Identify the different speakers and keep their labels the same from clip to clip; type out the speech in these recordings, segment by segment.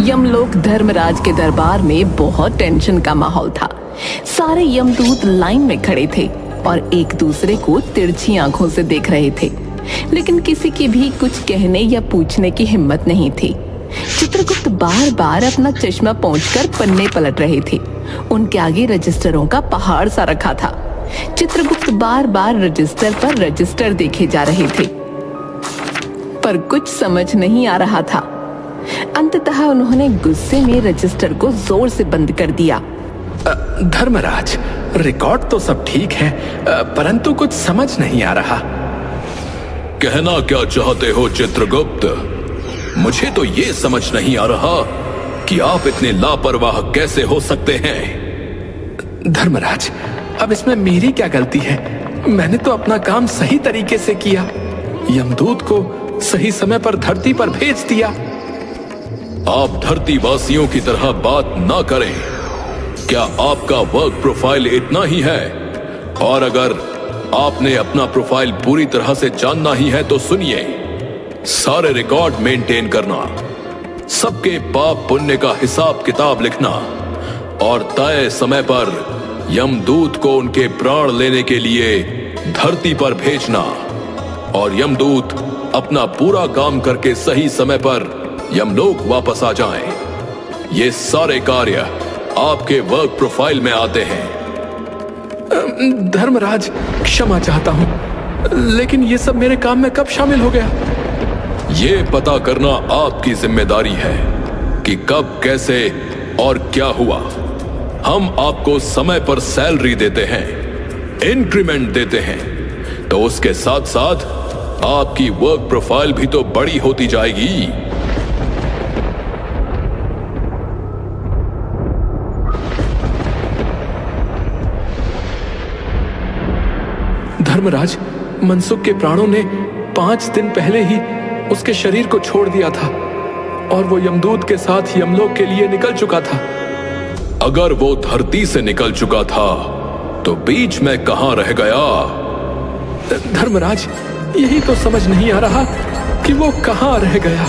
Speaker 1: यमलोक धर्मराज के दरबार में बहुत टेंशन का माहौल था। सारे यमदूत लाइन में खड़े थे और एक दूसरे को तिरछी आंखों से देख रहे थे, लेकिन किसी की भी कुछ कहने या पूछने की हिम्मत नहीं थी। चित्रगुप्त बार बार अपना चश्मा पोंछकर पन्ने पलट रहे थे। उनके आगे रजिस्टरों का पहाड़ सा रखा था। चित्रगुप्त बार बार रजिस्टर पर रजिस्टर देखे जा रहे थे, पर कुछ समझ नहीं आ रहा था। अंततः उन्होंने गुस्से में रजिस्टर को जोर से बंद कर दिया।
Speaker 2: धर्मराज, रिकॉर्ड तो सब ठीक है, परंतु कुछ समझ नहीं आ रहा।
Speaker 3: कहना क्या चाहते हो चित्रगुप्त? मुझे तो ये समझ नहीं आ रहा कि आप इतने लापरवाह कैसे हो सकते हैं।
Speaker 2: धर्मराज, अब इसमें मेरी क्या गलती है? मैंने तो अपना काम सही तरीके से किया, यमदूत को सही समय पर धरती पर भेज दिया।
Speaker 3: आप धरती वासियों की तरह बात ना करें। क्या आपका वर्क प्रोफाइल इतना ही है? और अगर आपने अपना प्रोफाइल पूरी तरह से जानना ही है तो सुनिए, सारे रिकॉर्ड मेंटेन करना, सबके पाप पुण्य का हिसाब किताब लिखना और तय समय पर यमदूत को उनके प्राण लेने के लिए धरती पर भेजना, और यमदूत अपना पूरा काम करके सही समय पर यमलोक वापस आ जाएं। ये सारे कार्य आपके वर्क प्रोफाइल में आते हैं।
Speaker 2: धर्मराज, क्षमा चाहता हूं, लेकिन ये सब मेरे काम में कब शामिल हो गया?
Speaker 3: ये पता करना आपकी जिम्मेदारी है कि कब, कैसे और क्या हुआ। हम आपको समय पर सैलरी देते हैं, इंक्रीमेंट देते हैं, तो उसके साथ साथ आपकी वर्क प्रोफाइल भी तो बड़ी होती जाएगी।
Speaker 2: धर्मराज, मनसुख के प्राणों ने 5 दिन पहले ही उसके शरीर को छोड़ दिया था और वो यमदूत के साथ यमलोक के लिए निकल चुका था।
Speaker 3: अगर वो धरती से निकल चुका था तो बीच में कहां रह गया?
Speaker 2: धर्मराज, यही तो समझ नहीं आ रहा कि वो कहां रह गया।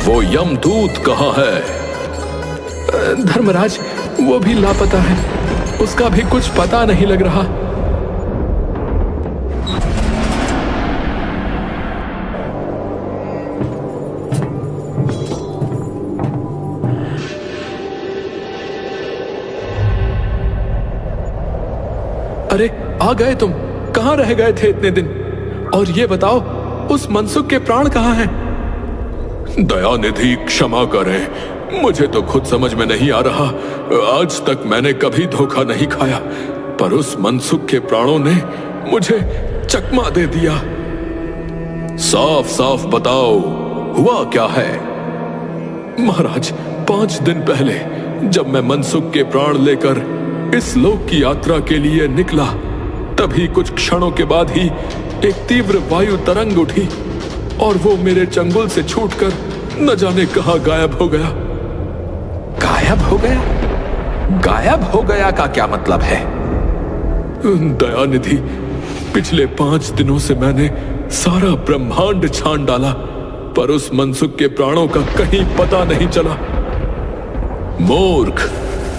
Speaker 3: वो यमदूत कहां है?
Speaker 2: धर्मराज, वो भी लापता है, उसका भी कुछ पता नहीं लग रहा। अरे, आ गए तुम? कहां रह गए थे इतने दिन? और ये बताओ, उस मनसुख के प्राण कहां हैं?
Speaker 3: दयानिधि, क्षमा करें, मुझे तो खुद समझ में नहीं आ रहा। आज तक मैंने कभी धोखा नहीं खाया, पर उस मनसुख के प्राणों ने मुझे चकमा दे दिया। साफ साफ बताओ, हुआ क्या है?
Speaker 2: महाराज, 5 दिन पहले जब मैं मनसुख के प्राण लेकर इस लोक की यात्रा के लिए निकला, तभी कुछ क्षणों के बाद ही एक तीव्र वायु तरंग उठी और वो मेरे चंगुल से छूटकर न जाने कहां गायब हो गया।
Speaker 4: गायब हो गया? गायब हो गया का क्या मतलब है?
Speaker 2: दयानिधि, पिछले 5 दिनों से मैंने सारा ब्रह्मांड छान डाला, पर उस मनसुख के प्राणों का कहीं पता नहीं चला।
Speaker 3: मूर्ख,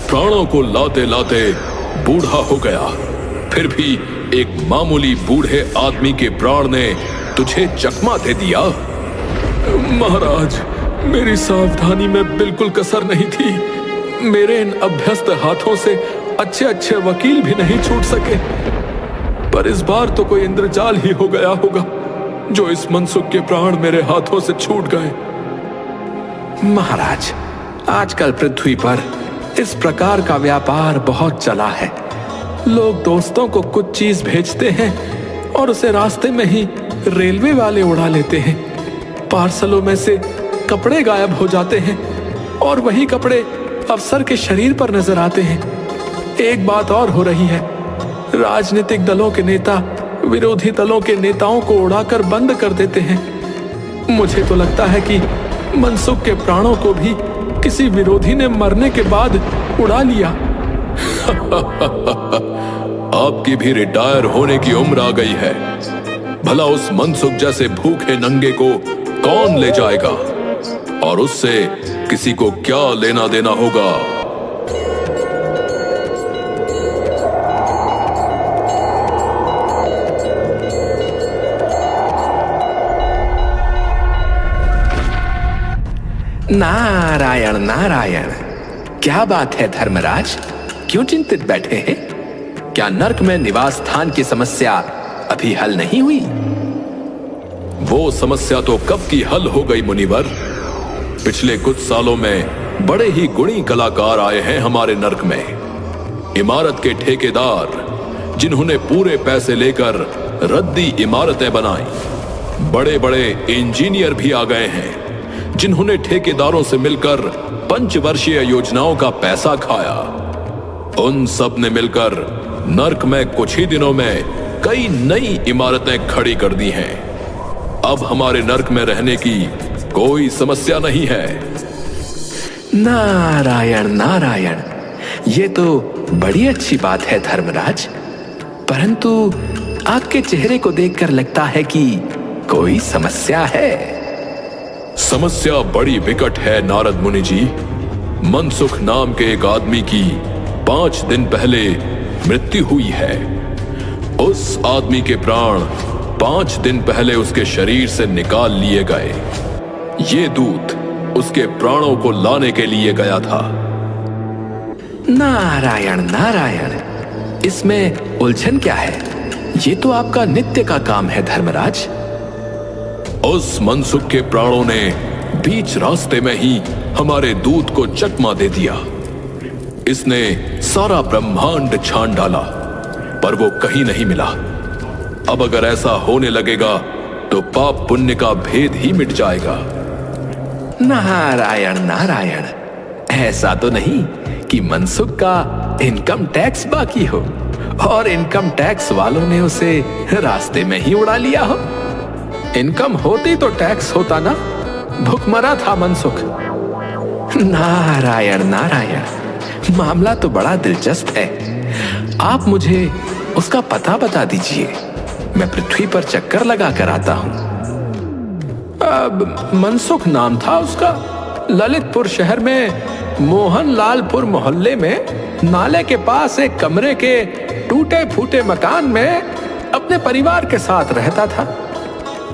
Speaker 3: प्राणों को लाते लाते बूढ़ा हो गया, फिर भी एक मामूली बूढ़े आदमी के प्राण ने तुझे चकमा दे दिया।
Speaker 2: महाराज, मेरी सावधानी में बिल्कुल कसर नहीं थी। मेरे इन अभ्यस्त हाथों से अच्छे अच्छे वकील भी नहीं छूट सके, पर इस बार तो कोई इंद्रजाल ही हो गया होगा जो इस मनसुख के प्राण मेरे हाथों से छूट गए।
Speaker 4: महाराज, आजकल पृथ्वी पर इस प्रकार का व्यापार बहुत चला है।
Speaker 2: लोग दोस्तों को कुछ चीज भेजते हैं और उसे रास्ते में ही रेलवे वाले उड़ा लेते हैं। पार्सलों में से कपड़े गायब हो जाते हैं और वही कपड़े अफसर के शरीर पर नजर आते हैं। एक बात और हो रही है, राजनीतिक दलों के नेता विरोधी दलों के नेताओं को उड़ाकर बंद कर देते हैं। मुझे तो लगता है कि मनसुख के प्राणों को भी किसी विरोधी ने मरने के बाद उड़ा लिया।
Speaker 3: आपकी भी रिटायर होने की उम्र आ गई है। भला उस मनसुख जैसे भूखे नंगे को कौन ले जाएगा? और उससे किसी को क्या लेना देना होगा।
Speaker 4: नारायण नारायण, क्या बात है धर्मराज, क्यों चिंतित बैठे हैं? क्या नर्क में निवास स्थान की समस्या अभी हल नहीं हुई?
Speaker 3: वो समस्या तो कब की हल हो गई मुनिवर। पिछले कुछ सालों में बड़े ही गुणी कलाकार आए हैं हमारे नर्क में। इमारत के ठेकेदार जिन्होंने पूरे पैसे लेकर रद्दी इमारतें बनाई। बड़े बड़े इंजीनियर भी आ गए हैं जिन्होंने ठेकेदारों से मिलकर पंचवर्षीय योजनाओं का पैसा खाया। उन सब ने मिलकर नर्क में कुछ ही दिनों में कई नई इमारतें खड़ी कर दी हैं। अब हमारे नर्क में रहने की कोई समस्या नहीं है।
Speaker 4: नारायण नारायण, ये तो बड़ी अच्छी बात है धर्मराज, परंतु आपके चेहरे को देखकर लगता है कि कोई समस्या है।
Speaker 3: समस्या बड़ी विकट है नारद मुनि जी। मनसुख नाम के एक आदमी की 5 दिन पहले मृत्यु हुई है। उस आदमी के प्राण 5 दिन पहले उसके शरीर से निकाल लिए गए। ये दूत उसके प्राणों को लाने के लिए गया था।
Speaker 4: नारायण नारायण, इसमें उलझन क्या है? ये तो आपका नित्य का काम है धर्मराज।
Speaker 3: उस मनसुख के प्राणों ने बीच रास्ते में ही हमारे दूत को चकमा दे दिया। इसने सारा ब्रह्मांड छान डाला, पर वो कहीं नहीं मिला। अब अगर ऐसा होने लगेगा तो पाप पुण्य का भेद ही मिट जाएगा।
Speaker 4: नारायण नारायण, ऐसा तो नहीं कि मनसुख का इनकम टैक्स बाकी हो और इनकम टैक्स वालों ने उसे रास्ते में ही उड़ा लिया हो।
Speaker 2: इनकम होती तो टैक्स होता ना, भुखमरा था मनसुख।
Speaker 4: नारायण नारायण, मामला तो बड़ा दिलचस्प है। आप मुझे उसका पता बता दीजिए, मैं पृथ्वी पर चक्कर लगा कर आता हूं।
Speaker 2: मनसुख नाम था उसका। ललितपुर शहर में मोहनलालपुर मोहल्ले में नाले के पास एक कमरे के टूटे फूटे मकान में अपने परिवार के साथ रहता था।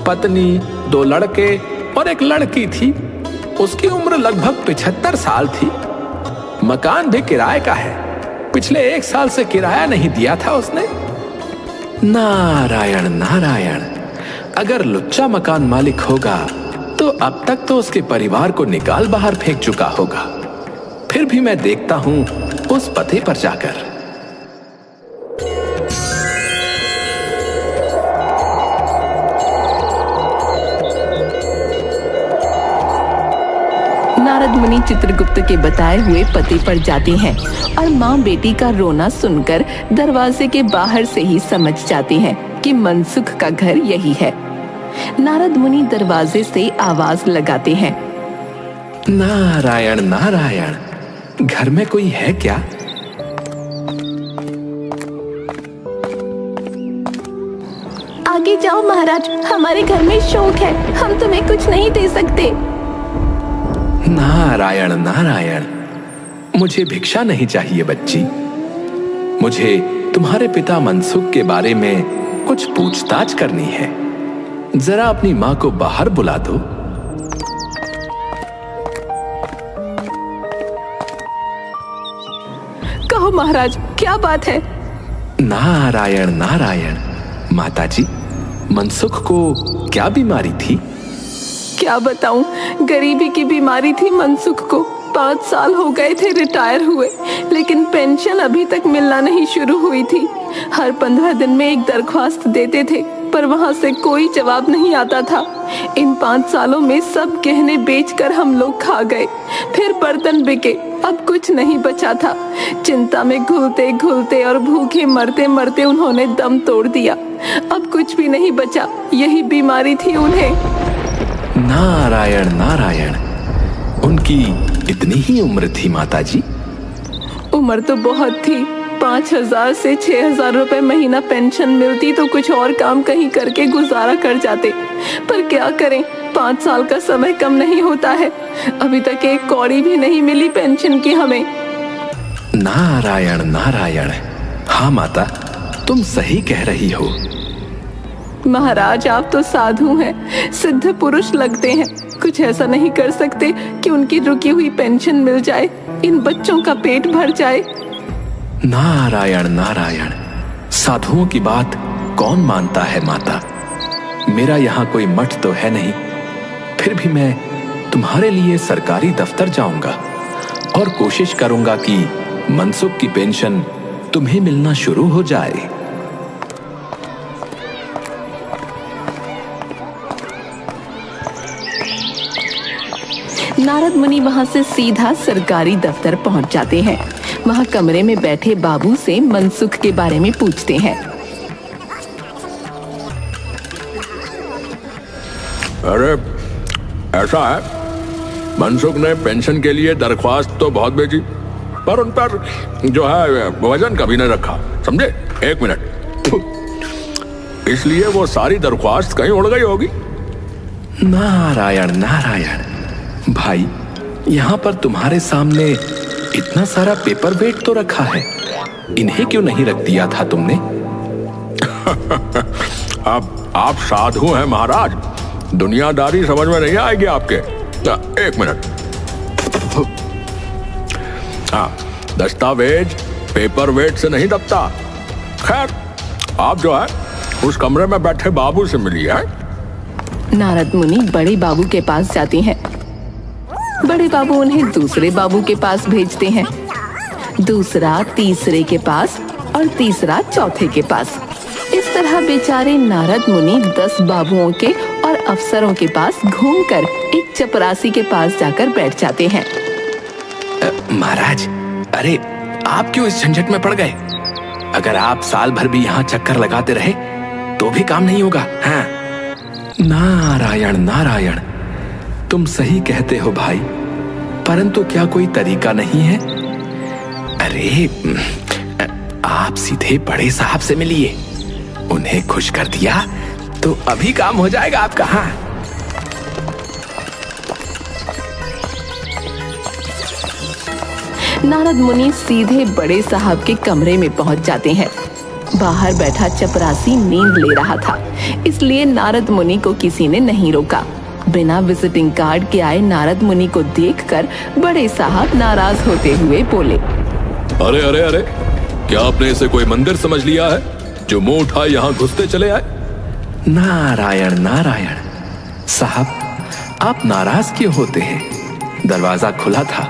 Speaker 2: पत्नी, 2 लड़के और एक लड़की थी। उसकी उम्र लगभग 75 साल थी। मकान भी किराए का है। पिछले 1 साल से किराया नहीं दिया था उसने।
Speaker 4: नारायण नारायण, अगर लुच्चा मकान मालिक होगा तो अब तक तो उसके परिवार को निकाल बाहर फेंक चुका होगा। फिर भी मैं देखता हूं उस पते पर जाकर।
Speaker 1: नारद मुनि चित्रगुप्त के बताए हुए पते पर जाते हैं और माँ बेटी का रोना सुनकर दरवाजे के बाहर से ही समझ जाते हैं कि मनसुख का घर यही है। नारद मुनि दरवाजे से आवाज लगाते हैं,
Speaker 4: नारायण नारायण, घर में कोई है क्या?
Speaker 1: आगे जाओ महाराज, हमारे घर में शोक है, हम तुम्हें कुछ नहीं दे सकते।
Speaker 4: नारायण नारायण, मुझे भिक्षा नहीं चाहिए बच्ची। मुझे तुम्हारे पिता मनसुख के बारे में कुछ पूछताछ करनी है। जरा अपनी माँ को बाहर बुला दो।
Speaker 1: कहो महाराज, क्या बात है?
Speaker 4: नारायण नारायण, माताजी, मनसुख को क्या बीमारी थी?
Speaker 1: क्या बताऊं, गरीबी की बीमारी थी मनसुख को। 5 साल हो गए थे रिटायर हुए, लेकिन पेंशन अभी तक मिलना नहीं शुरू हुई थी। हर 15 दिन में एक दरख्वास्त देते थे, पर वहां से कोई जवाब नहीं आता था। इन 5 सालों में सब गहने बेचकर हम लोग खा गए, फिर बर्तन बिके, अब कुछ नहीं बचा था। चिंता में घुलते घुलते और भूखे मरते मरते उन्होंने दम तोड़ दिया। अब कुछ भी नहीं बचा, यही बीमारी थी उन्हें।
Speaker 4: नारायण नारायण, उनकी इतनी ही उम्र थी माताजी?
Speaker 1: उम्र तो बहुत थी, 5,000 से 6,000 रुपए महीना पेंशन मिलती तो कुछ और काम कहीं करके गुजारा कर जाते, पर क्या करें, 5 साल का समय कम नहीं होता है। अभी तक एक कौड़ी भी नहीं मिली पेंशन की हमें।
Speaker 4: नारायण नारायण। हाँ माता, तुम सही कह रही हो।
Speaker 1: महाराज, आप तो साधु हैं, सिद्ध पुरुष लगते हैं। कुछ ऐसा नहीं कर सकते कि उनकी रुकी हुई पेंशन मिल जाए, इन बच्चों का पेट भर जाए।
Speaker 4: नारायण नारायण। साधुओं की बात कौन मानता है माता। मेरा यहाँ कोई मठ तो है नहीं, फिर भी मैं तुम्हारे लिए सरकारी दफ्तर जाऊंगा और कोशिश करूंगा कि मनसुख की पेंशन तुम्हें मिलना शुरू हो जाए।
Speaker 1: नारद मुनि वहां से सीधा सरकारी दफ्तर पहुंच जाते हैं। वहां कमरे में बैठे बाबू से मनसुख के बारे में पूछते हैं।
Speaker 3: अरे ऐसा है, मनसुख ने पेंशन के लिए दरख्वास्त तो बहुत भेजी, पर उन पर जो है वजन कभी नहीं रखा, समझे। 1 मिनट, इसलिए वो सारी दरख्वास्त कहीं उड़ गई होगी।
Speaker 4: नारायण नारायण। भाई, यहाँ पर तुम्हारे सामने इतना सारा पेपर वेट तो रखा है, इन्हें क्यों नहीं रख दिया था तुमने?
Speaker 3: अब आप साधु हैं महाराज, दुनियादारी समझ में नहीं आएगी आपके। 1 मिनट। हाँ, दस्तावेज पेपर वेट से नहीं दबता। खैर, आप जो है उस कमरे में बैठे बाबू से मिली है।
Speaker 1: नारद मुनि बड़े बाबू के पास जाते हैं। बड़े बाबू उन्हें दूसरे बाबू के पास भेजते हैं, दूसरा तीसरे के पास और तीसरा चौथे के पास। इस तरह बेचारे नारद मुनि 10 बाबुओं के और अफसरों के पास घूमकर एक चपरासी के पास जाकर बैठ जाते हैं।
Speaker 4: महाराज, अरे आप क्यों इस झंझट में पड़ गए? अगर आप साल भर भी यहाँ चक्कर लगाते रहे तो भी काम नहीं होगा। हाँ। नारायण नारायण। तुम सही कहते हो भाई, परंतु क्या कोई तरीका नहीं है? अरे आप सीधे बड़े साहब से मिलिए, उन्हें खुश कर दिया तो अभी काम हो जाएगा आपका। हाँ।
Speaker 1: नारद मुनि सीधे बड़े साहब के कमरे में पहुंच जाते हैं। बाहर बैठा चपरासी नींद ले रहा था, इसलिए नारद मुनि को किसी ने नहीं रोका। बिना विजिटिंग कार्ड के आए नारद मुनि को देखकर बड़े साहब नाराज होते हुए बोले,
Speaker 3: अरे अरे अरे, क्या आपने इसे कोई मंदिर समझ लिया है जो मुंह उठाए यहाँ घुसते चले आए?
Speaker 4: नारायण नारायण। साहब, आप नाराज क्यों होते हैं? दरवाजा खुला था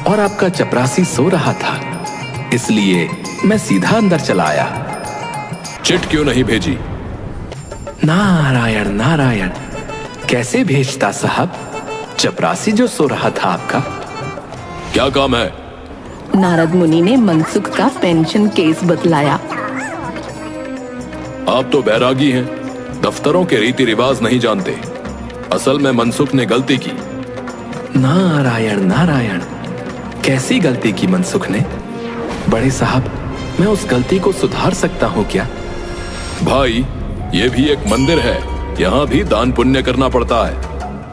Speaker 4: और आपका चपरासी सो रहा था, इसलिए मैं सीधा अंदर चला आया।
Speaker 3: चिट क्यों नहीं भेजी?
Speaker 4: नारायण नारायण। कैसे भेजता साहब? चपरासी जो सो रहा था आपका।
Speaker 3: क्या काम है?
Speaker 1: नारद मुनि ने मनसुख का पेंशन केस बतलाया।
Speaker 3: आप तो बैरागी हैं, दफ्तरों के रीति रिवाज नहीं जानते। असल में मनसुख ने गलती की।
Speaker 4: नारायण नारायण। कैसी गलती की मनसुख ने? बड़े साहब, मैं उस गलती को सुधार सकता हूँ क्या?
Speaker 3: भाई, ये भी एक मंदिर है, यहाँ भी दान पुण्य करना पड़ता है।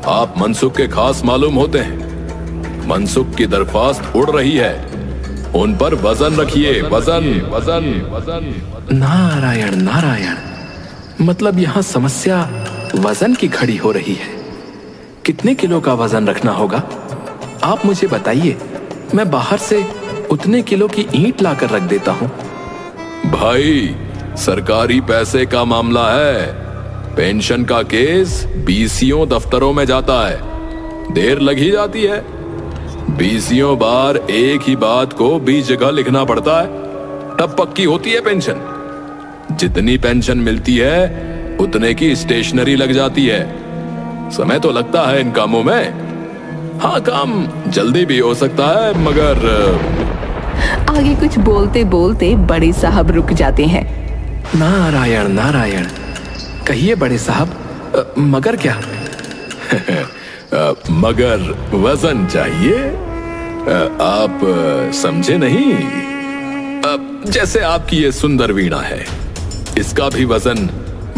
Speaker 3: आप मनसुख के खास मालूम होते हैं। मनसुख की दरख्वास्त उड़ रही है, उन पर वजन रखिए। वजन वजन वजन।
Speaker 4: नारायण नारायण। मतलब यहाँ समस्या वजन की खड़ी हो रही है। कितने किलो का वजन रखना होगा? आप मुझे बताइए, मैं बाहर से उतने किलो की ईंट लाकर रख देता हूँ।
Speaker 3: भाई, सरकारी पैसे का मामला है। पेंशन का केस बीसीओ दफ्तरों में जाता है, देर लग ही जाती है। बीसीओ बार एक ही बात को 20 जगह लिखना पड़ता है, तब पक्की होती है पेंशन। जितनी पेंशन मिलती है उतने की स्टेशनरी लग जाती है। समय तो लगता है इन कामों में। हाँ, काम जल्दी भी हो सकता है, मगर
Speaker 1: आगे कुछ बोलते बोलते बड़े साहब रुक जाते हैं।
Speaker 4: नारायण नारायण। कहिए बड़े साहब, मगर क्या?
Speaker 3: मगर वजन चाहिए। आप समझे नहीं? जैसे आपकी ये सुंदर वीणा है, इसका भी वजन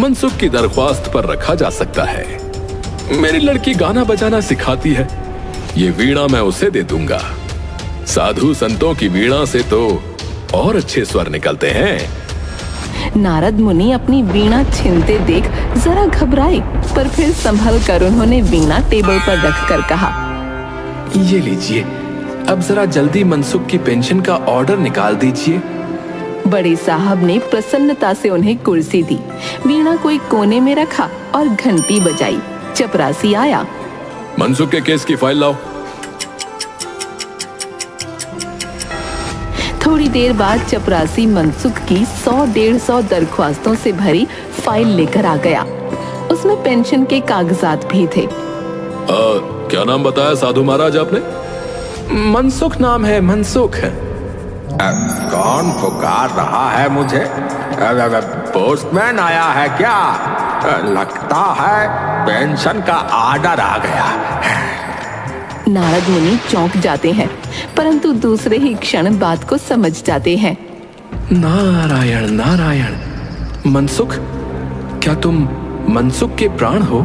Speaker 3: मनसुख की दरख्वास्त पर रखा जा सकता है। मेरी लड़की गाना बजाना सिखाती है, ये वीणा मैं उसे दे दूंगा। साधु संतों की वीणा से तो और अच्छे स्वर निकलते हैं।
Speaker 1: नारद मुनि अपनी वीणा छीनते देख जरा घबराए, पर फिर संभल कर उन्होंने वीणा टेबल पर रखकर कहा,
Speaker 4: ये लीजिए, अब जरा जल्दी मनसुख की पेंशन का ऑर्डर निकाल दीजिए।
Speaker 1: बड़े साहब ने प्रसन्नता से उन्हें कुर्सी दी, वीणा को एक कोने में रखा और घंटी बजाई। चपरासी आया।
Speaker 3: मनसुख के केस की फाइल लाओ।
Speaker 1: थोड़ी देर बाद चपरासी मनसुख की 100-150 दरख्वास्तों से भरी फाइल लेकर आ गया। उसमें पेंशन के कागजात भी थे।
Speaker 3: क्या नाम बताया साधु महाराज आपने?
Speaker 4: मनसुख नाम है, मनसुख।
Speaker 5: कौन पुकार रहा है मुझे? पोस्टमैन आया है क्या? लगता है पेंशन का ऑर्डर आ गया।
Speaker 1: नारद मुनि चौंक जाते हैं, परंतु दूसरे ही क्षण बात को समझ जाते हैं।
Speaker 4: नारायण नारायण, मनसुख, क्या तुम मनसुख के प्राण हो?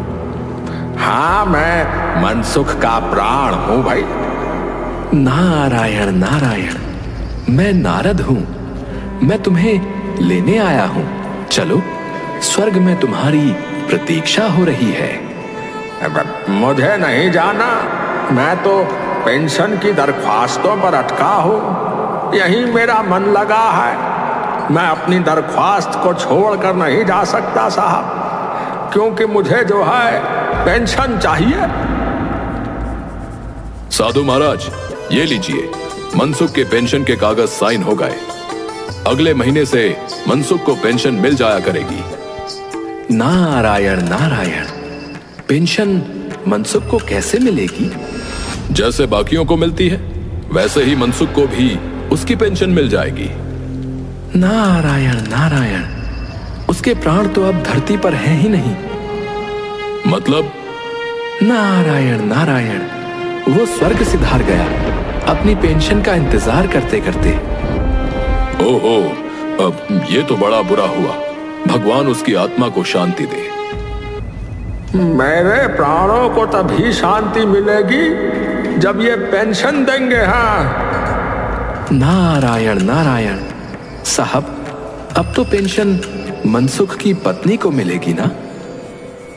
Speaker 5: हाँ, मैं मनसुख का प्राण हूँ भाई।
Speaker 4: नारायण नारायण, मैं नारद हूँ, मैं तुम्हें लेने आया हूँ। चलो, स्वर्ग में तुम्हारी प्रतीक्षा हो रही है।
Speaker 5: मुझे नहीं जाना, मैं तो पेंशन की दरख्वास्तों पर अटका हूँ। यही मेरा मन लगा है। मैं अपनी दरख्वास्त को छोड़कर नहीं जा सकता साहब, क्योंकि मुझे जो है पेंशन चाहिए।
Speaker 3: साधु महाराज, ये लीजिए, मनसुख के पेंशन के कागज साइन हो गए। अगले महीने से मनसुख को पेंशन मिल जाया करेगी।
Speaker 4: नारायण नारायण, पेंशन मनसुख को कैसे मिलेगी?
Speaker 3: जैसे बाकियों को मिलती है, वैसे ही मनसुख को भी उसकी पेंशन मिल जाएगी।
Speaker 4: नारायण नारायण, उसके प्राण तो अब धरती पर हैं ही नहीं।
Speaker 3: मतलब?
Speaker 4: नारायण नारायण, वो स्वर्ग सिधार गया अपनी पेंशन का इंतजार करते करते।
Speaker 3: ओहो, अब ये तो बड़ा बुरा हुआ। भगवान उसकी आत्मा को शांति दे।
Speaker 5: मेरे प्राणों को तभी शांति मिलेगी जब ये पेंशन देंगे। हाँ,
Speaker 4: नारायण नारायण साहब, अब तो पेंशन मनसुख की पत्नी को मिलेगी ना?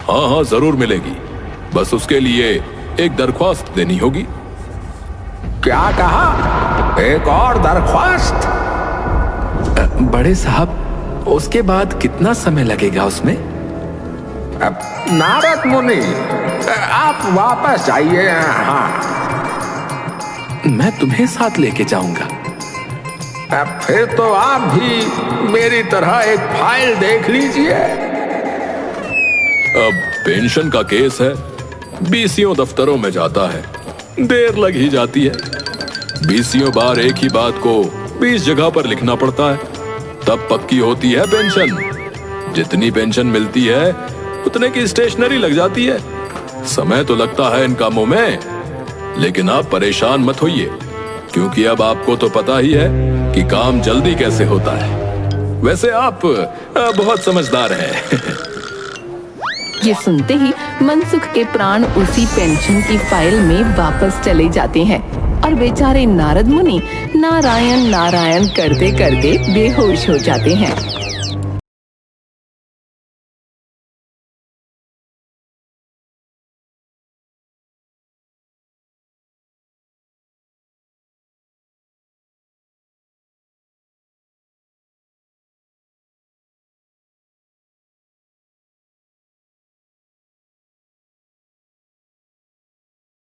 Speaker 3: हाँ हाँ, जरूर मिलेगी। बस उसके लिए एक दरख्वास्त देनी होगी।
Speaker 5: क्या कहा? एक और दरख्वास्त?
Speaker 4: बड़े साहब, उसके बाद कितना समय लगेगा उसमें?
Speaker 5: नारद मुनि, आप वापस जाइए। हाँ,
Speaker 4: मैं तुम्हें साथ लेके जाऊंगा।
Speaker 5: फिर तो आप भी मेरी तरह एक फाइल देख लीजिए।
Speaker 3: अब पेंशन का केस है, बीसियों दफ्तरों में जाता है, देर लग ही जाती है। बीसियों बार एक ही बात को 20 जगह पर लिखना पड़ता है, तब पक्की होती है पेंशन। जितनी पेंशन मिलती है उतने की स्टेशनरी लग जाती है। समय तो लगता है इन कामों में, लेकिन आप परेशान मत होइए, क्योंकि अब आपको तो पता ही है कि काम जल्दी कैसे होता है। वैसे आप बहुत समझदार हैं।
Speaker 1: ये सुनते ही मनसुख के प्राण उसी पेंशन की फाइल में वापस चले जाते हैं और बेचारे नारद मुनि नारायण नारायण करते करते बेहोश हो जाते हैं।